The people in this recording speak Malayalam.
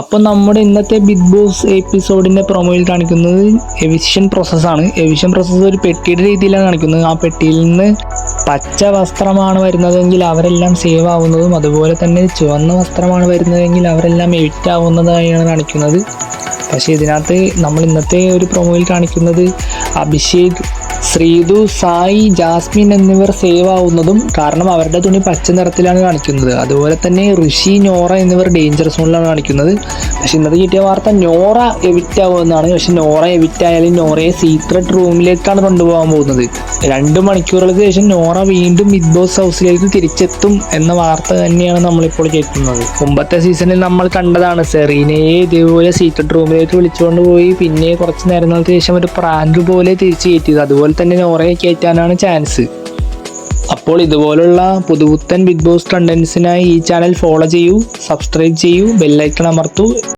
അപ്പോൾ നമ്മുടെ ഇന്നത്തെ ബിഗ് ബോസ് എപ്പിസോഡിൻ്റെ പ്രൊമോയിൽ കാണിക്കുന്നത് എവിക്ഷൻ പ്രോസസ്സാണ്. എവിക്ഷൻ പ്രോസസ്സ് ഒരു പെട്ടിയുടെ രീതിയിലാണ് കാണിക്കുന്നത്. ആ പെട്ടിയിൽ നിന്ന് പച്ച വസ്ത്രമാണ് വരുന്നതെങ്കിൽ അവരെല്ലാം സേവ് ആവുന്നതും, അതുപോലെ തന്നെ ചുവന്ന വസ്ത്രമാണ് വരുന്നതെങ്കിൽ അവരെല്ലാം എവിക്റ്റ് ആവുന്നതായാണ് കാണിക്കുന്നത്. പക്ഷേ ഇതിനകത്ത് നമ്മൾ ഇന്നത്തെ ഒരു പ്രൊമോയിൽ കാണിക്കുന്നത് അഭിഷേക്, ശ്രീതു, സായി, ജാസ്മിൻ എന്നിവർ സേവ് ആവുന്നതും, കാരണം അവരുടെ തുണി പച്ച നിറത്തിലാണ് കാണിക്കുന്നത്. അതുപോലെ തന്നെ ഋഷി, നോറ എന്നിവർ ഡേഞ്ചർ സോണിലാണ് കാണിക്കുന്നത്. പക്ഷെ ഇന്നത്തെ കിട്ടിയ വാർത്ത നോറ എവിക്റ്റ് ആവുമെന്നാണ്. പക്ഷെ നോറ എവിക്റ്റ് ആയാലും നോറയെ സീക്രട്ട് റൂമിലേക്കാണ് കൊണ്ടുപോകാൻ പോകുന്നത്. 2 മണിക്കൂറുകൾക്ക് ശേഷം നോറ വീണ്ടും ബിഗ് ബോസ് ഹൗസിലേക്ക് തിരിച്ചെത്തും എന്ന വാർത്ത തന്നെയാണ് നമ്മളിപ്പോൾ കേൾക്കുന്നത്. മുമ്പത്തെ സീസണിൽ നമ്മൾ കണ്ടതാണ് സെറീനയെ ഇതേപോലെ സീക്രട്ട് റൂമിലേക്ക് വിളിച്ചുകൊണ്ട് പോയി പിന്നെ കുറച്ച് നേരങ്ങൾക്ക് ശേഷം ഒരു പ്രാങ്ക് പോലെ തിരിച്ചു കയറ്റിയത്. അതുപോലെ തന്നെ നോറയെ കയറ്റാനാണ് ചാൻസ്. അപ്പോൾ ഇതുപോലുള്ള പുതുപുത്തൻ ബിഗ് ബോസ് കണ്ടന്റ്സിനായി ഈ ചാനൽ ഫോളോ ചെയ്യൂ, സബ്സ്ക്രൈബ് ചെയ്യൂ, ബെല്ലൈക്കൺ അമർത്തൂ.